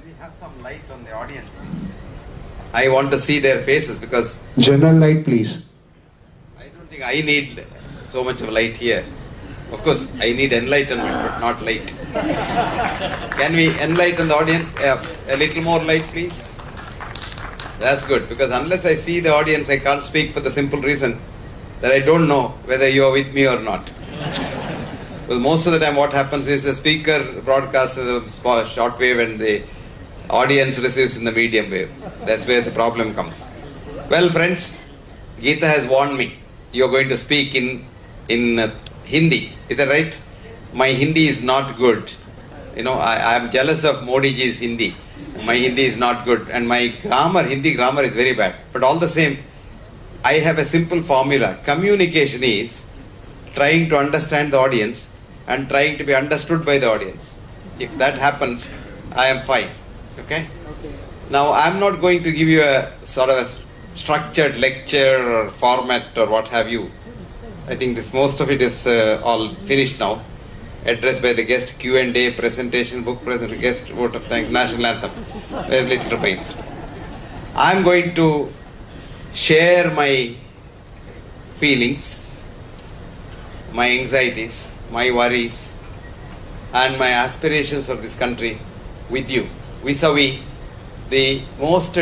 we have some light on the audience? I want to see their faces because General light, please. I don't think I need so much of light here. Of course, I need enlightenment, but not light. Can we enlighten the audience? A little more light, please. That's good, because unless I see the audience, I can't speak for the simple reason that I don't know whether you are with me or not. Because most of the time what happens is the speaker broadcasts the short wave and the audience receives in the medium wave. That's where the problem comes. Well, friends, Geeta has warned me. You're going to speak in Hindi. Is that right? My Hindi is not good. You know, I am jealous of Modi ji's Hindi. My Hindi is not good. And my Hindi grammar is very bad. But all the same, I have a simple formula. Communication is trying to understand the audience and trying to be understood by the audience. If that happens, I am fine. Okay? Now, I am not going to give you a sort of a structured lecture or format or what have you. I think most of it is all finished now. Addressed by the guest, Q&A, presentation, book presentation, guest, vote of thanks, national anthem. Very little remains. I am going to share my feelings, my anxieties, my worries, and my aspirations for this country with you, vis-a-vis the most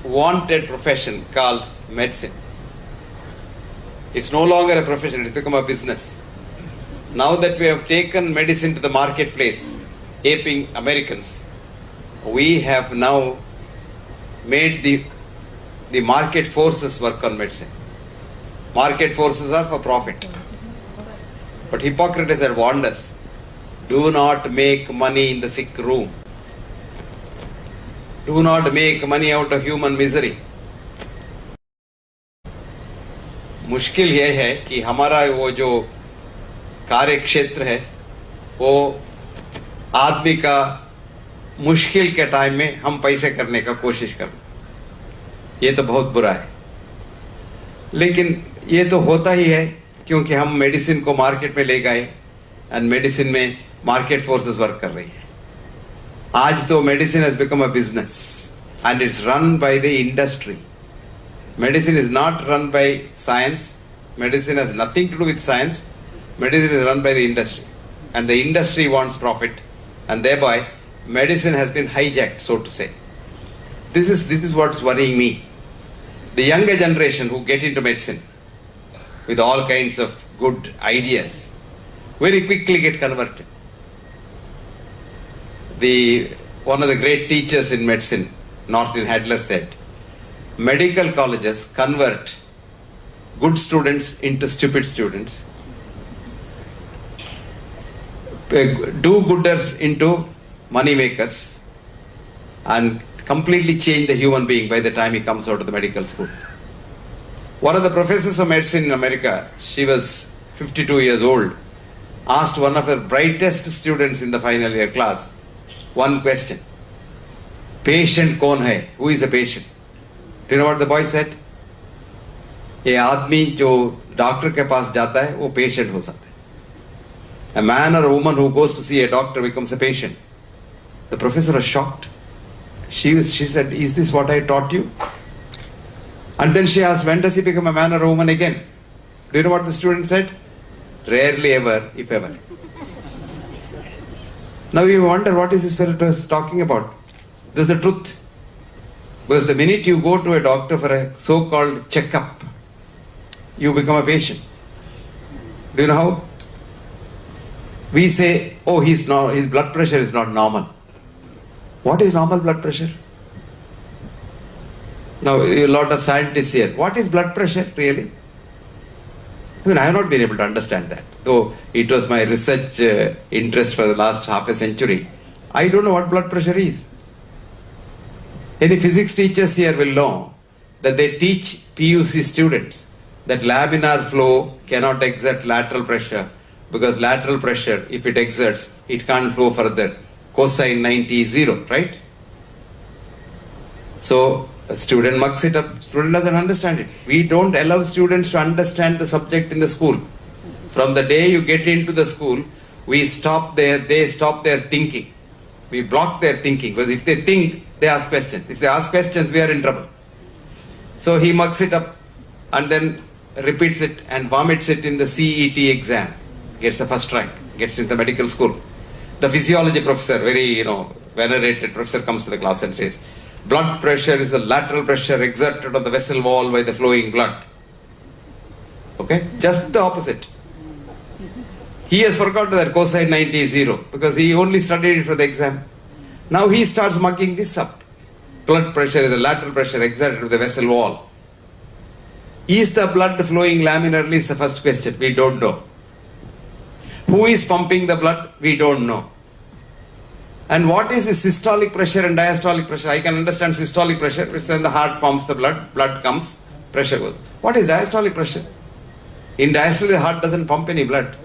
wanted profession called medicine. It's no longer a profession, it's become a business. Now that we have taken medicine to the marketplace, aping Americans, we have now made the market forces work on medicine. Market forces are for profit. But Hippocrates had warned us, do not make money in the sick room. Do not make money out of human misery. मुश्किल यह है कि हमारा वो जो कार्य क्षेत्र है वो आदमी का मुश्किल के टाइम में हम पैसे करने का कोशिश कर, ये तो बहुत बुरा है. लेकिन ये तो होता ही है क्योंकि हम मेडिसिन को मार्केट में ले गए एंड मेडिसिन में मार्केट फोर्सेस वर्क कर रही है. आज तो medicine has become a business and it's run by the industry. Medicine is not run by science. Medicine has nothing to do with science. Medicine is run by the industry. And the industry wants profit. And thereby, medicine has been hijacked, so to say. This is what's worrying me. The younger generation who get into medicine with all kinds of good ideas very quickly get converted. One of the great teachers in medicine, Norton Hadler, said, medical colleges convert good students into stupid students, do-gooders into money makers, and completely change the human being by the time he comes out of the medical school. One of the professors of medicine in America, she was 52 years old, asked one of her brightest students in the final year class one question. Patient kaun hai? Who is a patient? Do you know what the boy said? ये आदमी जो doctor के पास जाता है वो patient हो सकता है. A man or a woman who goes to see a doctor becomes a patient. The professor was shocked. She said, is this what I taught you? And then she asked, when does he become a man or a woman again? Do you know what the student said? Rarely ever, if ever. Now you wonder, what is this fellow talking about? This is the truth. Because the minute you go to a doctor for a so-called checkup, you become a patient. Do you know how? We say, oh, his blood pressure is not normal. What is normal blood pressure? Now, a lot of scientists here, what is blood pressure really? I mean, I have not been able to understand that. Though it was my research interest for the last half a century, I don't know what blood pressure is. Any physics teachers here will know that they teach PUC students that laminar flow cannot exert lateral pressure, because lateral pressure, if it exerts, it can't flow further. Cosine 90 is 0, right? So a student mucks it up. Student doesn't understand it. We don't allow students to understand the subject in the school. From the day you get into the school, they stop their thinking. We block their thinking, because if they think, they ask questions. If they ask questions, we are in trouble. So he mugs it up and then repeats it and vomits it in the CET exam. Gets a first rank, gets into the medical school. The physiology professor, very, venerated professor, comes to the class and says, blood pressure is the lateral pressure exerted on the vessel wall by the flowing blood. Okay? Just the opposite. He has forgotten that cosine 90 is 0 because he only studied it for the exam. Now he starts mugging this up. Blood pressure is the lateral pressure exerted on the vessel wall. Is the blood flowing laminar? Is the first question. We don't know. Who is pumping the blood? We don't know. And what is the systolic pressure and diastolic pressure? I can understand systolic pressure, which then the heart pumps the blood comes, pressure goes. What is diastolic pressure? In diastole, the heart doesn't pump any blood.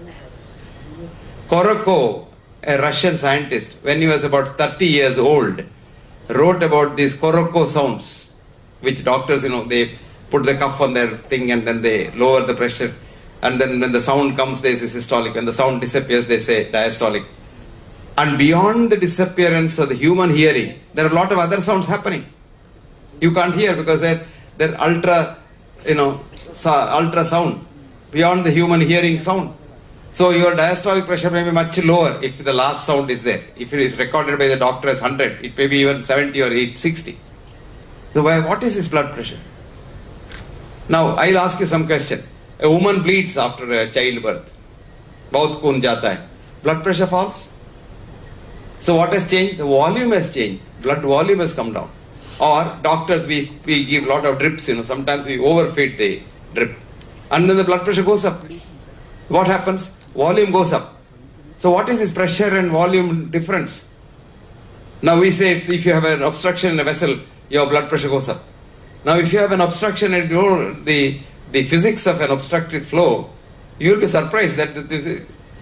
Koroko, a Russian scientist, when he was about 30 years old, wrote about these Koroko sounds, which doctors, they put the cuff on their thing and then they lower the pressure. And then when the sound comes, they say systolic. When the sound disappears, they say diastolic. And beyond the disappearance of the human hearing, there are a lot of other sounds happening. You can't hear because they're ultra sound, beyond the human hearing sound. So your diastolic pressure may be much lower if the last sound is there. If it is recorded by the doctor as 100, it may be even 70 or 60. So what is his blood pressure? Now I'll ask you some question. A woman bleeds after a childbirth. Bahut khoon jata hai. Blood pressure falls. So what has changed? The volume has changed. Blood volume has come down. Or doctors, we give a lot of drips, sometimes we overfeed the drip. And then the blood pressure goes up. What happens? Volume goes up. So what is this pressure and volume difference? Now we say if you have an obstruction in a vessel, your blood pressure goes up. Now if you have an obstruction and you know the physics of an obstructed flow, you will be surprised that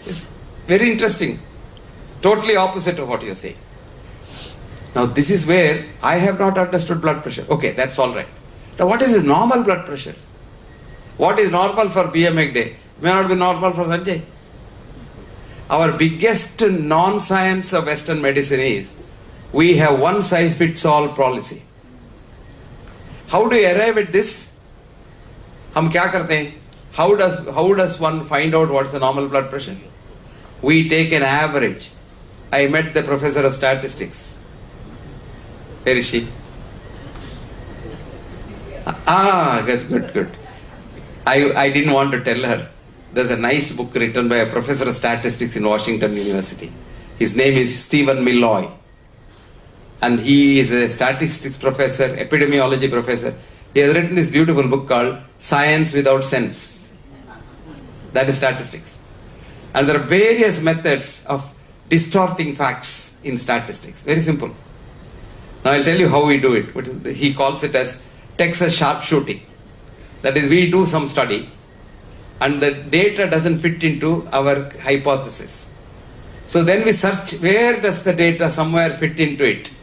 it's very interesting. Totally opposite of what you are saying. Now this is where I have not understood blood pressure. Okay, that's all right. Now what is normal blood pressure? What is normal for B M Hegde may not be normal for Sanjay. Our biggest non-science of Western medicine is we have one size fits all policy. How do you arrive at this? हम क्या करते हैं? How does one find out what's the normal blood pressure? We take an average. I met the professor of statistics. Where is she? Good. I didn't want to tell her. There's a nice book written by a professor of statistics in Washington University. His name is Stephen Milloy. And he is a statistics professor, epidemiology professor. He has written this beautiful book called Science Without Sense. That is statistics. And there are various methods of distorting facts in statistics. Very simple. Now I'll tell you how we do it. He calls it as Texas sharpshooting. That is, we do some study and the data doesn't fit into our hypothesis. So then we search where does the data somewhere fit into it.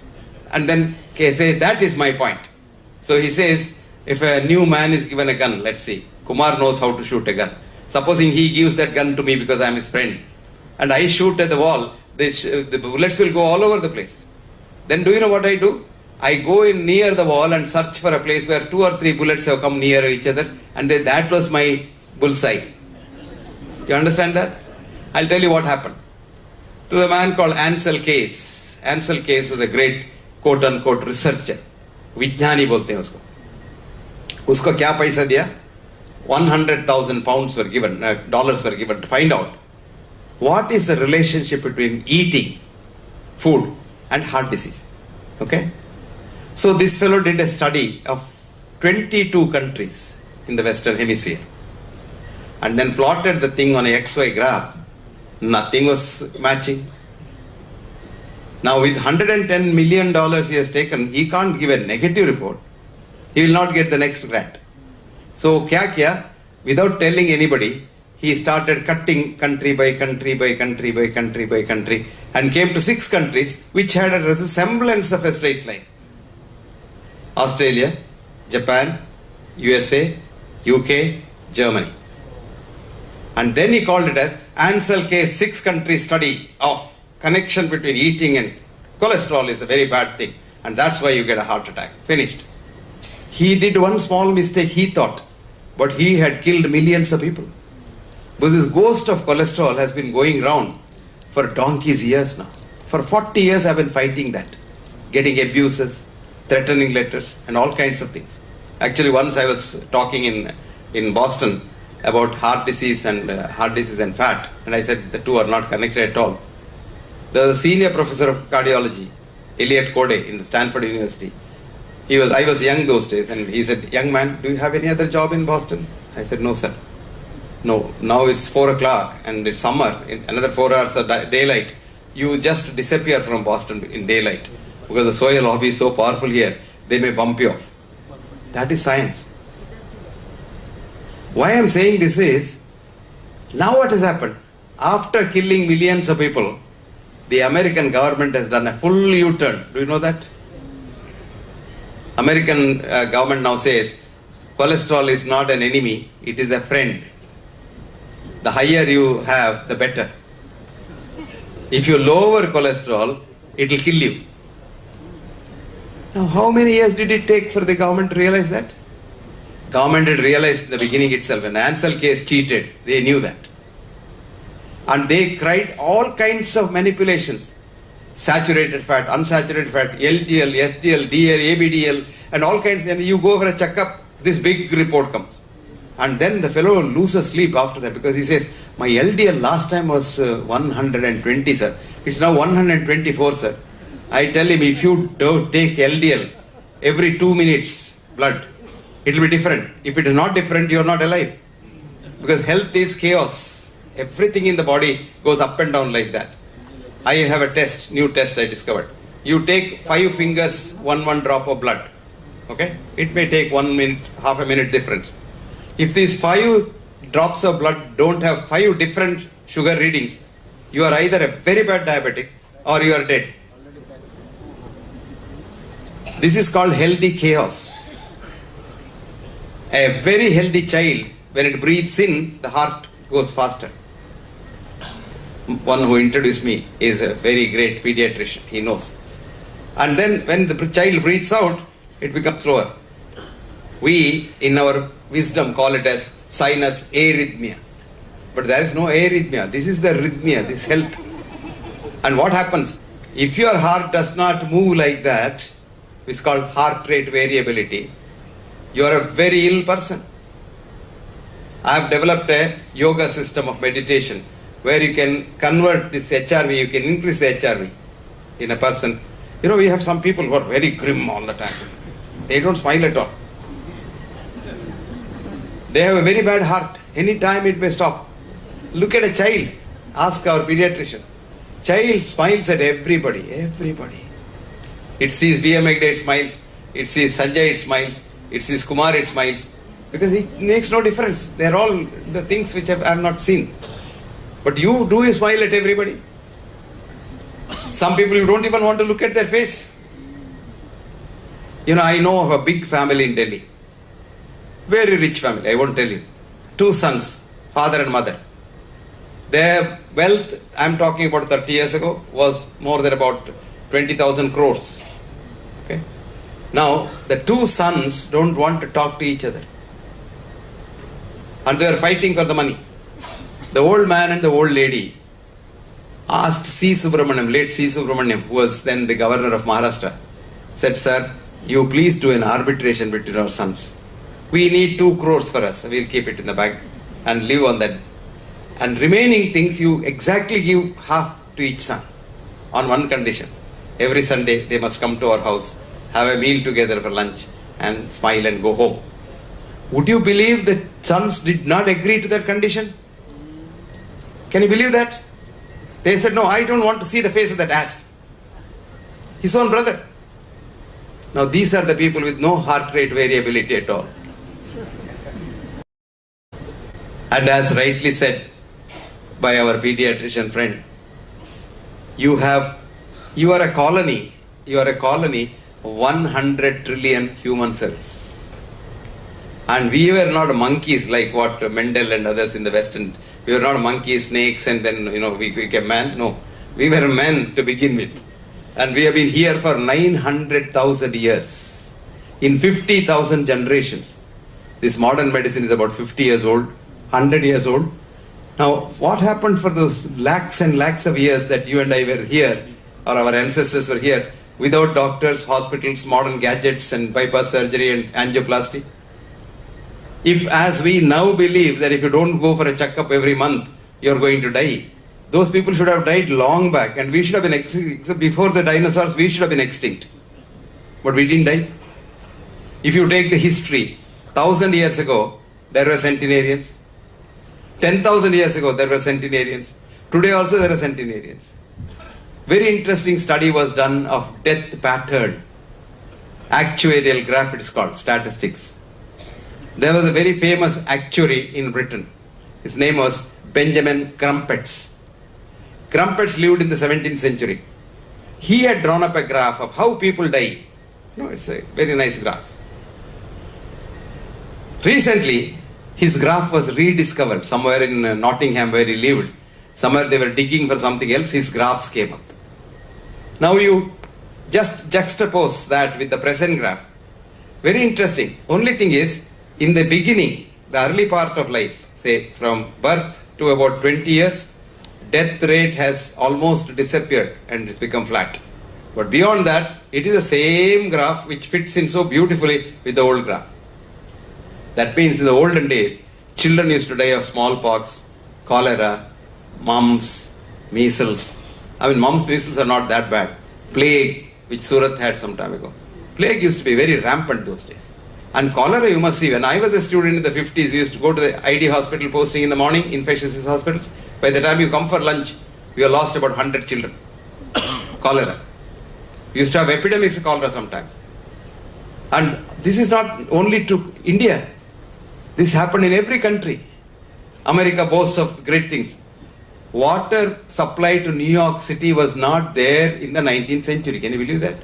And then say that is my point. So he says if a new man is given a gun, let's see, Kumar knows how to shoot a gun. Supposing he gives that gun to me because I am his friend and I shoot at the wall, the bullets will go all over the place. Then do you know what I do? I go in near the wall and search for a place where 2 or 3 bullets have come near each other and that was my bullseye. You understand that? I'll tell you what happened. To the man called Ansel Keys. Ansel Keys was a great quote unquote researcher. विज्ञानी बोलते हैं उसको. उसको क्या पैसा दिया? 100,000 pounds were given, dollars were given to find out what is the relationship between eating food and heart disease. Okay? So this fellow did a study of 22 countries in the Western Hemisphere and then plotted the thing on a XY graph. Nothing was matching. Now with $110 million he has taken, he can't give a negative report. He will not get the next grant. So kya kiya? Without telling anybody, he started cutting country by country by country by country by country and came to 6 countries which had a semblance of a straight line. Australia, Japan, USA, UK, Germany. And then he called it as Ansel Keys 6 country study of connection between eating and Cholesterol is a very bad thing, and that's why you get a heart attack. Finished. He did one small mistake, he thought, but he had killed millions of people. But this ghost of cholesterol has been going round for donkey's years now. For 40 years I've been fighting that. Getting abuses, threatening letters, and all kinds of things. Actually, once I was talking in Boston about heart disease and fat, and I said the two are not connected at all. There was a senior professor of cardiology, Elliot Code, in the Stanford University. I was young those days, and he said, "Young man, do you have any other job in Boston?" I said, "No, sir. No, now it's 4 o'clock and it's summer, in another 4 hours of daylight. You just disappear from Boston in daylight because the soil lobby is so powerful here, they may bump you off." That is science. Why I am saying this is, now what has happened? After killing millions of people, the American government has done a full U-turn. Do you know that? American government now says, cholesterol is not an enemy, it is a friend. The higher you have, the better. If you lower cholesterol, it will kill you. Now, how many years did it take for the government to realize that? Government had realized in the beginning itself. When the Ansel case cheated, they knew that. And they tried all kinds of manipulations. Saturated fat, unsaturated fat, LDL, SDL, DL, ABDL, and all kinds. And you go for a checkup, this big report comes. And then the fellow loses sleep after that because he says, "My LDL last time was 120, sir. It's now 124, sir." I tell him, if you don't take LDL every 2 minutes blood, it will be different. If it is not different, you are not alive. Because health is chaos. Everything in the body goes up and down like that. I have a test, new test I discovered. You take 5 fingers, one drop of blood. Okay? It may take 1 minute, half a minute difference. If these 5 drops of blood don't have 5 different sugar readings, you are either a very bad diabetic or you are dead. This is called healthy chaos. A very healthy child, when it breathes in, the heart goes faster. One who introduced me is a very great pediatrician. He knows. And then when the child breathes out, it becomes slower. We, in our wisdom, call it as sinus arrhythmia. But there is no arrhythmia. This is the rhythmia, this health. And what happens? If your heart does not move like that, it's called heart rate variability, you are a very ill person. I have developed a yoga system of meditation where you can convert this HRV, you can increase the HRV in a person. You know, we have some people who are very grim all the time. They don't smile at all. They have a very bad heart. Any time it may stop. Look at a child. Ask our pediatrician. Child smiles at everybody. Everybody. It sees B M Hegde, it smiles. It sees Sanjay, it smiles. It sees Kumar, it smiles. Because it makes no difference. They are all the things which I have not seen. But you smile at everybody. Some people you don't even want to look at their face. You know, I know of a big family in Delhi. Very rich family, I won't tell you. 2 sons, father and mother. Their wealth, I'm talking about 30 years ago, was more than about 20,000 crores. Okay. Now, the 2 sons don't want to talk to each other. And they are fighting for the money. The old man and the old lady asked C. Subramaniam, late C. Subramaniam, who was then the governor of Maharashtra, said, "Sir, you please do an arbitration between our sons. We need 2 crores for us. We'll keep it in the bank and live on that. And remaining things, you exactly give half to each son on one condition. Every Sunday, they must come to our house, have a meal together for lunch and smile and go home." Would you believe the sons did not agree to that condition? Can you believe that? They said, "No, I don't want to see the face of that ass." His own brother. Now these are the people with no heart rate variability at all. And as rightly said by our pediatrician friend, you are a colony of 100 trillion human cells. And we were not monkeys like what Mendel and others in the Western. We were not monkeys, snakes, and then we became man. No, we were men to begin with. And we have been here for 900,000 years. In 50,000 generations. This modern medicine is about 50 years old, 100 years old. Now, what happened for those lakhs and lakhs of years that you and I were here, or our ancestors were here, without doctors, hospitals, modern gadgets, and bypass surgery and angioplasty? If, as we now believe that if you don't go for a checkup every month, you're going to die, those people should have died long back, and we should have been extinct. Before the dinosaurs, we should have been extinct. But we didn't die. If you take the history, 1,000 years ago, there were centenarians. 10,000 years ago, there were centenarians. Today also there are centenarians. Very interesting study was done of death pattern. Actuarial graph, it is called, statistics. There was a very famous actuary in Britain. His name was Benjamin Crumpets. Crumpets lived in the 17th century. He had drawn up a graph of how people die. It's a very nice graph. Recently, his graph was rediscovered somewhere in Nottingham where he lived. Somewhere they were digging for something else, his graphs came up. Now you just juxtapose that with the present graph. Very interesting. Only thing is, in the beginning, the early part of life, say from birth to about 20 years, death rate has almost disappeared and it's become flat. But beyond that, it is the same graph which fits in so beautifully with the old graph. That means in the olden days, children used to die of smallpox, cholera, mumps, measles. Mumps, measles are not that bad. Plague, which Surat had some time ago. Plague used to be very rampant those days. And cholera, you must see, when I was a student in the 50s, we used to go to the ID hospital posting in the morning, infectious disease hospitals. By the time you come for lunch, we have lost about 100 children. Cholera. We used to have epidemics of cholera sometimes. And this is not only to India. This happened in every country. America boasts of great things. Water supply to New York City was not there in the 19th century. Can you believe that?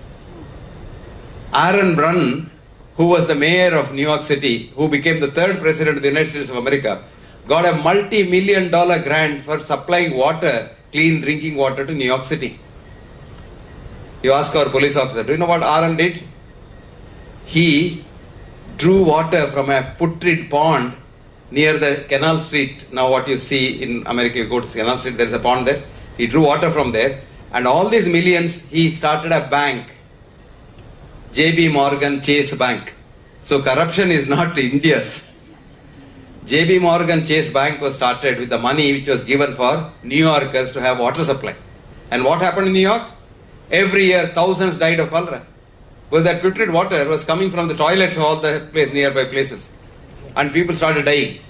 Aaron Brunn, who was the mayor of New York City, who became the third president of the United States of America, got a multi-million-dollar grant for supplying water, clean drinking water to New York City. You ask our police officer, do you know what Aaron did? He drew water from a putrid pond near the Canal Street. Now what you see in America, you go to Canal Street, there is a pond there. He drew water from there, and all these millions, he started a bank, JB Morgan Chase Bank. So corruption is not India's. JB Morgan Chase Bank was started with the money which was given for New Yorkers to have water supply. And what happened in New York? Every year thousands died of cholera. Because that putrid water was coming from the toilets of all the nearby places. And people started dying.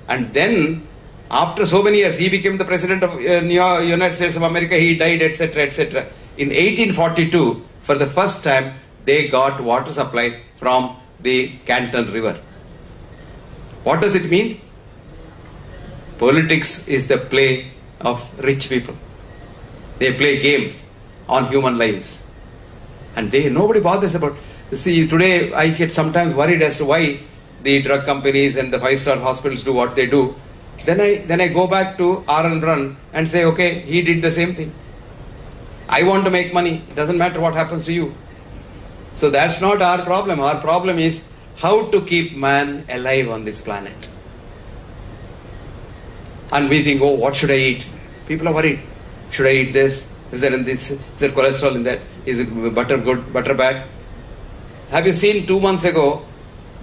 And then, after so many years, he became the president of United States of America, he died, etc., etc. In 1842, for the first time, they got water supply from the Canton River. What does it mean? Politics is the play of rich people. They play games on human lives. And nobody bothers about. See, today I get sometimes worried as to why the drug companies and the five-star hospitals do what they do. Then I go back to Aaron Brunn and say, okay, he did the same thing. I want to make money. It doesn't matter what happens to you. So that's not our problem. Our problem is how to keep man alive on this planet. And we think, oh, what should I eat? People are worried. Should I eat this? Is there this? Is there cholesterol in that? Is it butter good, butter bad? Have you seen 2 months ago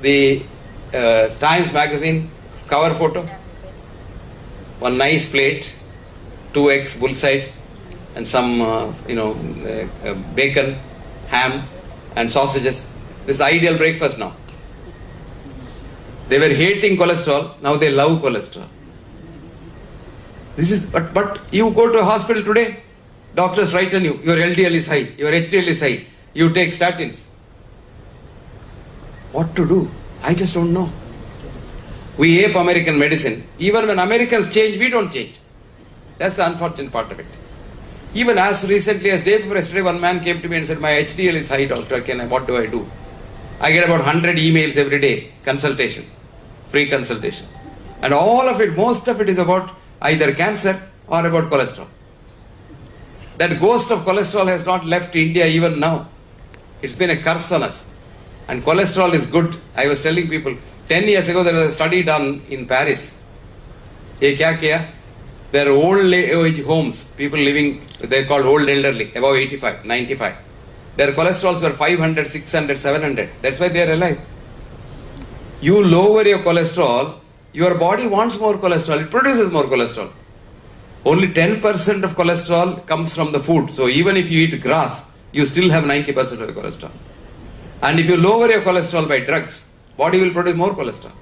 the Times magazine cover photo? One nice plate, 2 eggs bullseye, and some bacon, ham, and sausages. This is ideal breakfast now. They were hating cholesterol, now they love cholesterol. But you go to a hospital today, doctors write on you, your LDL is high, your HDL is high, you take statins. What to do? I just don't know. We ape American medicine. Even when Americans change, we don't change. That's the unfortunate part of it. Even as recently as day before yesterday, one man came to me and said, my HDL is high, doctor, what do I do? I get about 100 emails every day, consultation, free consultation. And all of it, most of it is about either cancer or about cholesterol. That ghost of cholesterol has not left India even now. It's been a curse on us. And cholesterol is good. I was telling people, 10 years ago there was a study done in Paris. Ye kya kiya? There are old age homes, people living, they're called old elderly, above 85, 95. Their cholesterols were 500, 600, 700. That's why they are alive. You lower your cholesterol, your body wants more cholesterol, it produces more cholesterol. Only 10% of cholesterol comes from the food. So even if you eat grass, you still have 90% of your cholesterol. And if you lower your cholesterol by drugs, body will produce more cholesterol.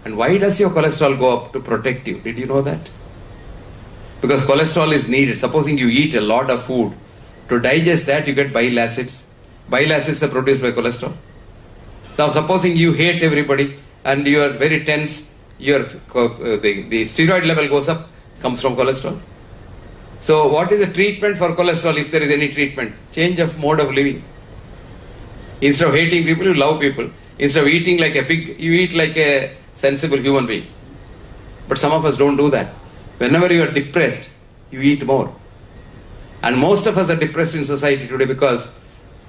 And why does your cholesterol go up? To protect you. Did you know that? Because cholesterol is needed. Supposing you eat a lot of food, to digest that you get bile acids. Bile acids are produced by cholesterol. Now supposing you hate everybody and you are very tense, the steroid level goes up, comes from cholesterol. So what is the treatment for cholesterol, if there is any treatment? Change of mode of living. Instead of hating people, you love people. Instead of eating like a pig, you eat like a sensible human being. But some of us don't do that. Whenever you are depressed, you eat more. And most of us are depressed in society today because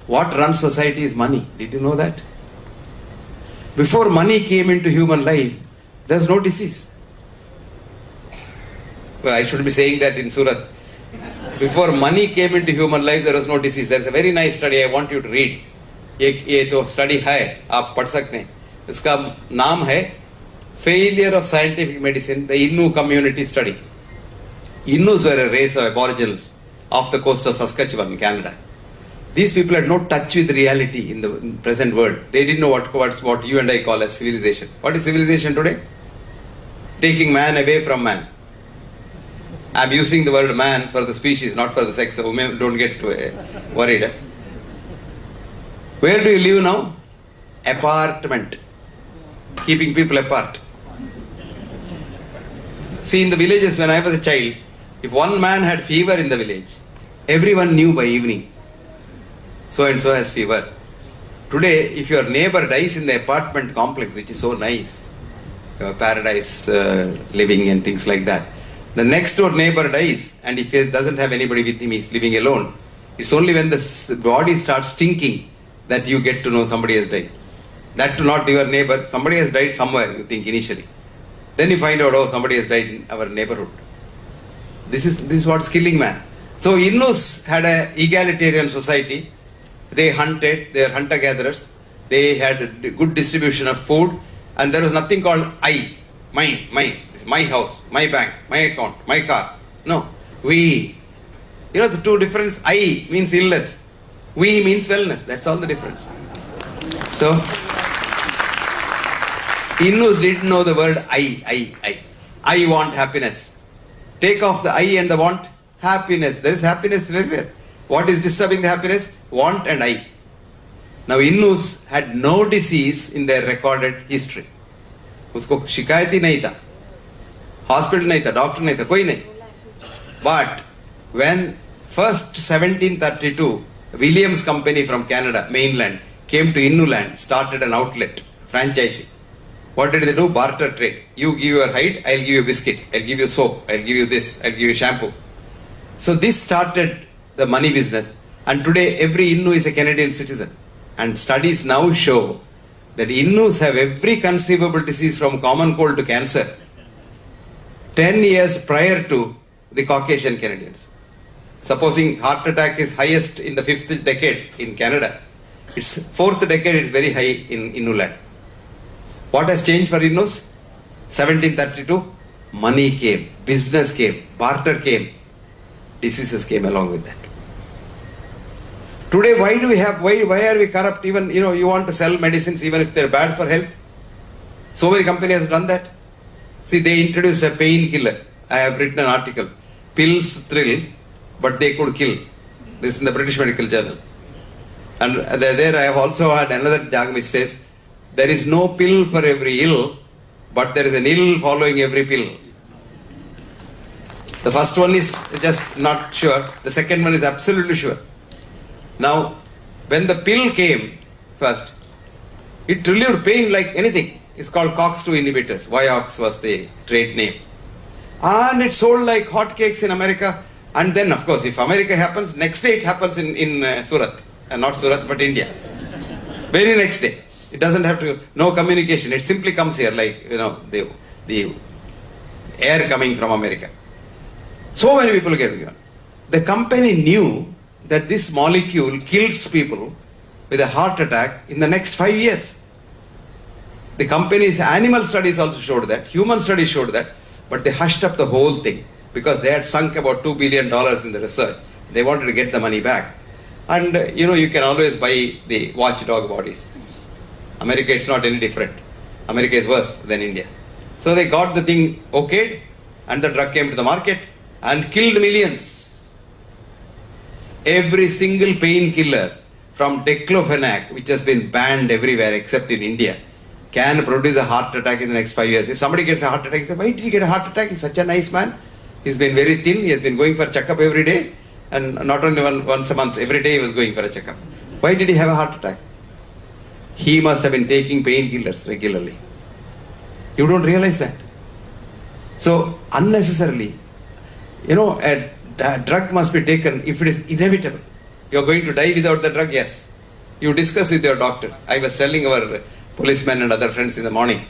what runs society is money. Did you know that? Before money came into human life, there was no disease. Well, I should be saying that in Surat. Before money came into human life, there was no disease. There is a very nice study I want you to read. ये तो study है, आप पढ़ सकते हैं. इसका नाम है Failure of Scientific Medicine, the Innu Community Study. Innus were a race of aboriginals off the coast of Saskatchewan in Canada. These people had no touch with reality in the present world. They didn't know what you and I call as civilization. What is civilization today? Taking man away from man. I'm using the word man for the species, not for the sex. So women don't get worried. Where do you live now? Apartment. Keeping people apart. See, in the villages when I was a child, if one man had fever in the village, everyone knew by evening, so and so has fever. Today, if your neighbor dies in the apartment complex, which is so nice, paradise living and things like that, the next door neighbor dies, and if he doesn't have anybody with him, he's living alone. It's only when the body starts stinking that you get to know somebody has died. That to not your neighbor, somebody has died somewhere, you think initially. Then you find out, oh, somebody has died in our neighborhood. This is what's killing man. So Innus had an egalitarian society. They hunted, they are hunter-gatherers. They had a good distribution of food, and there was nothing called I, mine, this is my house, my bank, my account, my car. No, we. You know the two difference? I means illness. We means wellness. That's all the difference. So Innus didn't know the word I. I want happiness. Take off the I and the want, happiness. There is happiness everywhere. What is disturbing the happiness? Want and I. Now Innus had no disease in their recorded history. उसको शिकायत ही नहीं था, hospital नहीं था, doctor नहीं था, कोई नहीं. But when first 1732, Williams Company from Canada, mainland, came to Innu land, started an outlet, franchising. What did they do? Barter trade. You give your hide, I'll give you biscuit, I'll give you soap, I'll give you this, I'll give you shampoo. So this started the money business, and today every Innu is a Canadian citizen. And studies now show that Innus have every conceivable disease from common cold to cancer 10 years prior to the Caucasian Canadians. Supposing heart attack is highest in the 5th decade in Canada, its 4th decade is very high in Innu land. What has changed for Innus? 1732, money came, business came, barter came, diseases came along with that. Today, why are we corrupt? Even, you want to sell medicines even if they're bad for health. So many companies have done that. See, they introduced a painkiller. I have written an article. Pills thrill, but they could kill. This is in the British Medical Journal. And there I have also had another jog which says, there is no pill for every ill, but there is an ill following every pill. The first one is just not sure. The second one is absolutely sure. Now, when the pill came first, it relieved pain like anything. It's called COX-2 inhibitors. Vioxx was the trade name. And it sold like hotcakes in America. And then, of course, if America happens, next day it happens in Surat. Not Surat, but India. Very next day. It doesn't have to, no communication. It simply comes here like, the air coming from America. So many people get given. The company knew that this molecule kills people with a heart attack in the next 5 years. The company's animal studies also showed that, human studies showed that, but they hushed up the whole thing because they had sunk about $2 billion in the research. They wanted to get the money back. And you can always buy the watchdog bodies. America is not any different. America is worse than India. So they got the thing okayed, and the drug came to the market and killed millions. Every single painkiller from diclofenac, which has been banned everywhere except in India, can produce a heart attack in the next 5 years. If somebody gets a heart attack, you say, why did he get a heart attack? He's such a nice man. He's been very thin. He has been going for a checkup every day. And not only once a month, every day he was going for a checkup. Why did he have a heart attack? He must have been taking painkillers regularly. You don't realize that. So unnecessarily, a drug must be taken if it is inevitable. You are going to die without the drug, yes. You discuss with your doctor. I was telling our policemen and other friends in the morning,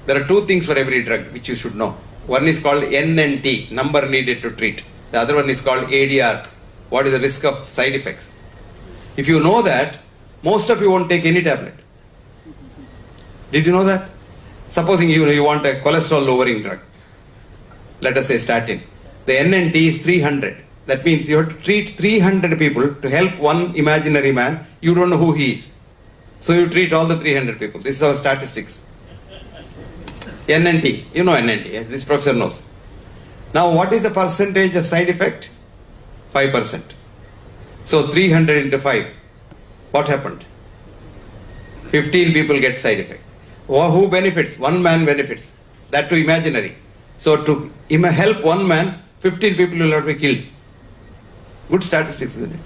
there are 2 things for every drug which you should know. One is called NNT, number needed to treat. The other one is called ADR, what is the risk of side effects. If you know that, most of you won't take any tablet. Did you know that? Supposing you want a cholesterol lowering drug, let us say statin. The NNT is 300. That means you have to treat 300 people to help one imaginary man. You don't know who he is. So you treat all the 300 people. This is our statistics. NNT. You know NNT. This professor knows. Now what is the percentage of side effect? 5%. So 300 into 5. What happened? 15 people get side effect. Who benefits? One man benefits. That too imaginary. So to help one man, 15 people will have to be killed. Good statistics, isn't it?